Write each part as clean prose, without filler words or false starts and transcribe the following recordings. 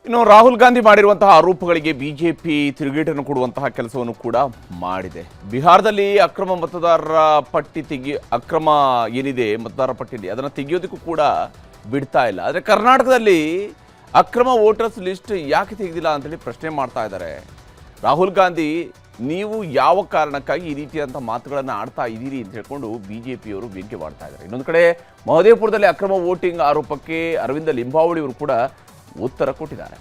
ಇನ್ನು ರಾಹುಲ್ ಗಾಂಧಿ ಮಾಡಿರುವಂತಹ ಆರೋಪಗಳಿಗೆ ಬಿಜೆಪಿ ತಿರುಗೇಟನ್ನು ಕೊಡುವಂತಹ ಕೆಲಸವನ್ನು ಕೂಡ ಮಾಡಿದೆ. ಬಿಹಾರದಲ್ಲಿ ಅಕ್ರಮ ಮತದಾರರ ಪಟ್ಟಿ ಅಕ್ರಮ ಏನಿದೆ ಮತದಾರರ ಪಟ್ಟಿಯಲ್ಲಿ ಅದನ್ನು ತೆಗೆಯೋದಕ್ಕೂ ಕೂಡ ಬಿಡ್ತಾ ಇಲ್ಲ. ಆದರೆ ಕರ್ನಾಟಕದಲ್ಲಿ ಅಕ್ರಮ ವೋಟರ್ಸ್ ಲಿಸ್ಟ್ ಯಾಕೆ ತೆಗೆದಿಲ್ಲ ಅಂತೇಳಿ ಪ್ರಶ್ನೆ ಮಾಡ್ತಾ ಇದ್ದಾರೆ. ರಾಹುಲ್ ಗಾಂಧಿ ನೀವು ಯಾವ ಕಾರಣಕ್ಕಾಗಿ ಈ ರೀತಿಯಾದಂಥ ಮಾತುಗಳನ್ನು ಆಡ್ತಾ ಇದ್ದೀರಿ ಅಂತ ಹೇಳ್ಕೊಂಡು ಬಿಜೆಪಿಯವರು ವ್ಯಂಗ್ಯ ಮಾಡ್ತಾ ಇದ್ದಾರೆ. ಇನ್ನೊಂದು ಕಡೆ ಮಹದೇವಪುರದಲ್ಲಿ ಅಕ್ರಮ ವೋಟಿಂಗ್ ಆರೋಪಕ್ಕೆ ಅರವಿಂದ ಲಿಂಬಾವಳಿ ಅವರು ಕೂಡ ಉತ್ತರ ಕೊಟ್ಟಿದ್ದಾರೆ.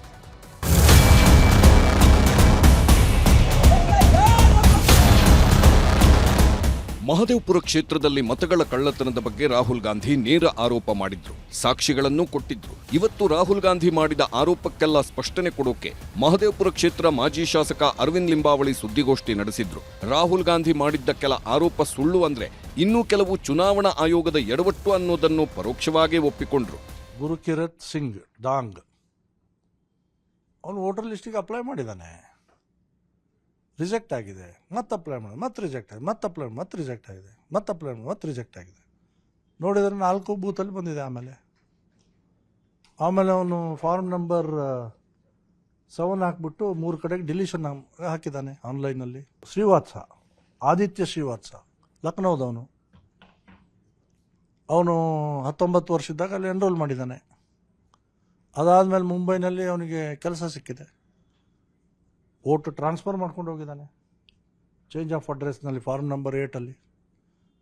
ಮಹದೇವಪುರ ಕ್ಷೇತ್ರದಲ್ಲಿ ಮತಗಳ ಕಳ್ಳತನದ ಬಗ್ಗೆ ರಾಹುಲ್ ಗಾಂಧಿ ನೇರ ಆರೋಪ ಮಾಡಿದ್ರು, ಸಾಕ್ಷಿಗಳನ್ನು ಕೊಟ್ಟಿದ್ರು. ಇವತ್ತು ರಾಹುಲ್ ಗಾಂಧಿ ಮಾಡಿದ ಆರೋಪಕ್ಕೆಲ್ಲ ಸ್ಪಷ್ಟನೆ ಕೊಡೋಕೆ ಮಹದೇವಪುರ ಕ್ಷೇತ್ರ ಮಾಜಿ ಶಾಸಕ ಅರವಿಂದ್ ಲಿಂಬಾವಳಿ ಸುದ್ದಿಗೋಷ್ಠಿ ನಡೆಸಿದ್ರು. ರಾಹುಲ್ ಗಾಂಧಿ ಮಾಡಿದ್ದ ಕೆಲ ಆರೋಪ ಸುಳ್ಳು ಅಂದ್ರೆ ಇನ್ನೂ ಕೆಲವು ಚುನಾವಣಾ ಆಯೋಗದ ಎಡವಟ್ಟು ಅನ್ನೋದನ್ನು ಪರೋಕ್ಷವಾಗಿ ಒಪ್ಪಿಕೊಂಡ್ರು. ಗುರುಕಿರತ್ ಸಿಂಗ್ ಡಾಂಗ್ ಅವನು ವೋಟರ್ ಲಿಸ್ಟಿಗೆ ಅಪ್ಲೈ ಮಾಡಿದ್ದಾನೆ, ರಿಜೆಕ್ಟ್ ಆಗಿದೆ, ಮತ್ತೆ ಅಪ್ಲೈ ಮಾಡಿ ಮತ್ತೆ ರಿಜೆಕ್ಟ್ ಆಗಿದೆ, ಮತ್ತೆ ಅಪ್ಲೈ ಮಾಡಿ ಮತ್ತೆ ರಿಜೆಕ್ಟ್ ಆಗಿದೆ, ಮತ್ತೆ ಅಪ್ಲೈ ಮಾಡಿ ಮತ್ತೆ ರಿಜೆಕ್ಟ್ ಆಗಿದೆ. ನೋಡಿದರೆ 4 ಬೂತಲ್ಲಿ ಬಂದಿದೆ. ಆಮೇಲೆ ಅವನು ಫಾರ್ಮ್ ನಂಬರ್ 7 ಹಾಕ್ಬಿಟ್ಟು 3 ಕಡೆಗೆ ಡಿಲೀಷನ್ ಹಾಕಿದ್ದಾನೆ ಆನ್ಲೈನಲ್ಲಿ. ಶ್ರೀವಾತ್ಸ, ಆದಿತ್ಯ ಶ್ರೀವಾತ್ಸ, ಲಕ್ನೋದವನು. ಅವನು 19 ವರ್ಷದಾಗ ಅಲ್ಲಿ ಎನ್ರೋಲ್ ಮಾಡಿದ್ದಾನೆ. ಅದಾದಮೇಲೆ ಮುಂಬೈನಲ್ಲಿ ಅವನಿಗೆ ಕೆಲಸ ಸಿಕ್ಕಿದೆ. ವೋಟ್ ಟ್ರಾನ್ಸ್ಫರ್ ಮಾಡ್ಕೊಂಡು ಹೋಗಿದ್ದಾನೆ ಚೇಂಜ್ ಆಫ್ ಅಡ್ರೆಸ್ನಲ್ಲಿ ಫಾರ್ಮ್ ನಂಬರ್ 8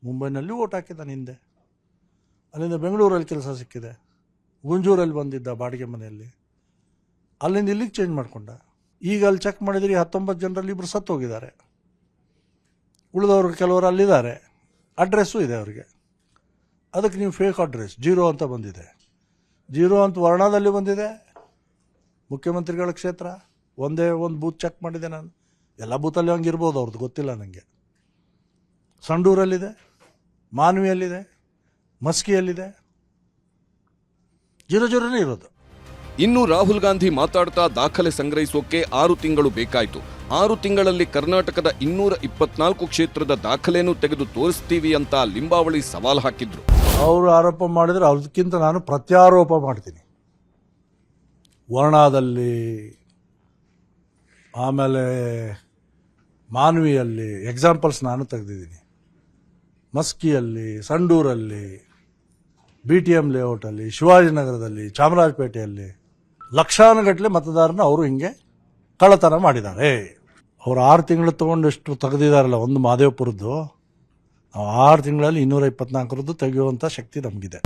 ಮುಂಬೈನಲ್ಲಿ ವೋಟ್ ಹಾಕಿದ್ದಾನೆ ಹಿಂದೆ. ಅಲ್ಲಿಂದ ಬೆಂಗಳೂರಲ್ಲಿ ಕೆಲಸ ಸಿಕ್ಕಿದೆ. ಗುಂಜೂರಲ್ಲಿ ಬಂದಿದ್ದ ಬಾಡಿಗೆ ಮನೆಯಲ್ಲಿ, ಅಲ್ಲಿಂದ ಇಲ್ಲಿಗೆ ಚೇಂಜ್ ಮಾಡಿಕೊಂಡ. ಈಗ ಅಲ್ಲಿ ಚೆಕ್ ಮಾಡಿದ್ರಿ 19 ಜನರಲ್ಲಿ 2 ಸತ್ತು ಹೋಗಿದ್ದಾರೆ. ಉಳಿದವರು ಕೆಲವರು ಅಲ್ಲಿದ್ದಾರೆ, ಅಡ್ರೆಸ್ಸು ಇದೆ ಅವರಿಗೆ. ಅದಕ್ಕೆ ನೀವು ಫೇಕ್ ಅಡ್ರೆಸ್ 0 ಅಂತ ಬಂದಿದೆ. 0 ಅಂತ ವರ್ಣದಲ್ಲಿ ಬಂದಿದೆ. ಮುಖ್ಯಮಂತ್ರಿಗಳ ಕ್ಷೇತ್ರ ಒಂದೇ ಒಂದು ಬೂತ್ ಚೆಕ್ ಮಾಡಿದೆ ನಾನು. ಎಲ್ಲ ಬೂತಲ್ಲಿ ಹಂಗೆ ಇರ್ಬೋದು, ಅವ್ರದ್ದು ಗೊತ್ತಿಲ್ಲ ನನಗೆ. ಸಂಡೂರಲ್ಲಿದೆ, ಮಾನ್ವಿಯಲ್ಲಿದೆ, ಮಸ್ಕಿಯಲ್ಲಿದೆ, 0 ಇರೋದು. ಇನ್ನು ರಾಹುಲ್ ಗಾಂಧಿ ಮಾತಾಡ್ತಾ ದಾಖಲೆ ಸಂಗ್ರಹಿಸೋಕೆ 6 ತಿಂಗಳು ಬೇಕಾಯಿತು. 6 ತಿಂಗಳಲ್ಲಿ ಕರ್ನಾಟಕದ 224 ಕ್ಷೇತ್ರದ ದಾಖಲೆನೂ ತೆಗೆದು ತೋರಿಸ್ತೀವಿ ಅಂತ ಲಿಂಬಾವಳಿ ಸವಾಲು ಹಾಕಿದ್ರು. ಅವರು ಆರೋಪ ಮಾಡಿದರೆ ಅದಕ್ಕಿಂತ ನಾನು ಪ್ರತ್ಯಾರೋಪ ಮಾಡ್ತೀನಿ. ವರ್ಣಾದಲ್ಲಿ, ಆಮೇಲೆ ಮಾನ್ವಿಯಲ್ಲಿ ಎಕ್ಸಾಂಪಲ್ಸ್ ನಾನು ತೆಗೆದಿದ್ದೀನಿ. ಮಸ್ಕಿಯಲ್ಲಿ, ಸಂಡೂರಲ್ಲಿ, BTM ಲೇಔಟಲ್ಲಿ, ಶಿವಾಜಿನಗರದಲ್ಲಿ, ಚಾಮರಾಜಪೇಟೆಯಲ್ಲಿ ಲಕ್ಷಾನುಗಟ್ಟಲೆ ಮತದಾರನ ಅವರು ಹಿಂಗೆ ಕಳ್ಳತನ ಮಾಡಿದ್ದಾರೆ. ಅವರು 6 ತಿಂಗಳು ತೊಗೊಂಡಷ್ಟು ತೆಗೆದಿದ್ದಾರಲ್ಲ ಒಂದು ಮಹದೇವಪುರದ್ದು, 6 ತಿಂಗಳಲ್ಲಿ 224 ತೆಗೆಯುವಂಥ ಶಕ್ತಿ ನಮಗಿದೆ.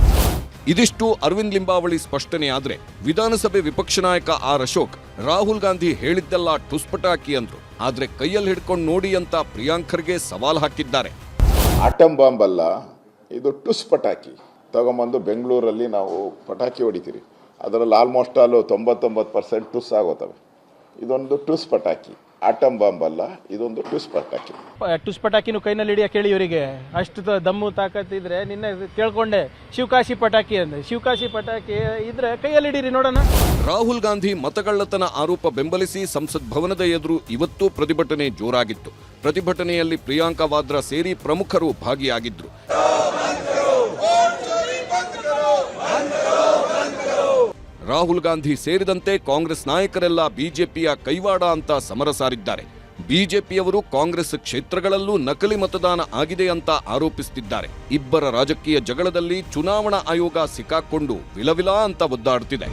ಇದಿಷ್ಟು ಅರವಿಂದ್ ಲಿಂಬಾವಳಿ ಸ್ಪಷ್ಟನೆ ಆದ್ರೆ, ವಿಧಾನಸಭೆ ವಿಪಕ್ಷ ನಾಯಕ ಆರ್ ಅಶೋಕ್ ರಾಹುಲ್ ಗಾಂಧಿ ಹೇಳಿದ್ದೆಲ್ಲ ಟುಸ್ಪಟಾಕಿ ಅಂದ್ರು. ಆದ್ರೆ ಕೈಯಲ್ಲಿ ಹಿಡ್ಕೊಂಡು ನೋಡಿ ಅಂತ ಪ್ರಿಯಾಂಕ್ ಖರ್ಗೆ ಸವಾಲ್ ಹಾಕಿದ್ದಾರೆ. ಆಟಂ ಬಾಂಬ್ ಅಲ್ಲ, ಇದು ಟುಸ್ ಪಟಾಕಿ. ತಗೊಂಬಂದು ಬೆಂಗಳೂರಲ್ಲಿ ನಾವು ಪಟಾಕಿ ಹೊಡಿತೀರಿ, ಅದರಲ್ಲಿ ಆಲ್ಮೋಸ್ಟ್ ಆಲ್ 99% ಟುಸ್ ಆಗೋತವೆ. ಇದೊಂದು ಟುಸ್ ಪಟಾಕಿ, ಆಟಂ ಬಾಂಬ್ ಅಲ್ಲ, ಇದೊಂದು ಟುಸ್ ಪಟಾಕಿ. ಟುಸ್ ಪಟಾಕಿನೂ ಕೈನಲ್ಲಿ ಹಿಡಿಯ ಕೇಳಿ ಇವರಿಗೆ ಅಷ್ಟು ದಮ್ಮು ತಾಕತ್ತಿದ್ರೆ ನಿನ್ನೆ ಕೇಳ್ಕೊಂಡೆ ಶಿವಕಾಶಿ ಪಟಾಕಿ ಅಂದ್ರೆ. ಶಿವಕಾಶಿ ಪಟಾಕಿ ಇದ್ರೆ ಕೈಯಲ್ಲಿ ಹಿಡೀರಿ ನೋಡೋಣ. ರಾಹುಲ್ ಗಾಂಧಿ ಮತಗಳ್ಳತನ ಆರೋಪ ಬೆಂಬಲಿಸಿ ಸಂಸತ್ ಭವನದ ಎದುರು ಇವತ್ತು ಪ್ರತಿಭಟನೆ ಜೋರಾಗಿತ್ತು. ಪ್ರತಿಭಟನೆಯಲ್ಲಿ ಪ್ರಿಯಾಂಕಾ ವಾದ್ರಾ ಸೇರಿ ಪ್ರಮುಖರು ಭಾಗಿಯಾಗಿದ್ರು. ರಾಹುಲ್ ಗಾಂಧಿ ಸೇರಿದಂತೆ ಕಾಂಗ್ರೆಸ್ ನಾಯಕರೆಲ್ಲ ಬಿಜೆಪಿಯ ಕೈವಾಡ ಅಂತ ಸಮರ ಸಾರಿದ್ದಾರೆ. ಬಿಜೆಪಿಯವರು ಕಾಂಗ್ರೆಸ್ ಕ್ಷೇತ್ರಗಳಲ್ಲೂ ನಕಲಿ ಮತದಾನ ಆಗಿದೆ ಅಂತ ಆರೋಪಿಸುತ್ತಿದ್ದಾರೆ. ಇಬ್ಬರ ರಾಜಕೀಯ ಜಗಳದಲ್ಲಿ ಚುನಾವಣಾ ಆಯೋಗ ಸಿಕ್ಕಾಕೊಂಡು ವಿಲವಿಲ ಅಂತ ಒದ್ದಾಡುತ್ತಿದೆ.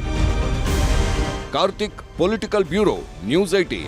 Karthik, political bureau, news 18.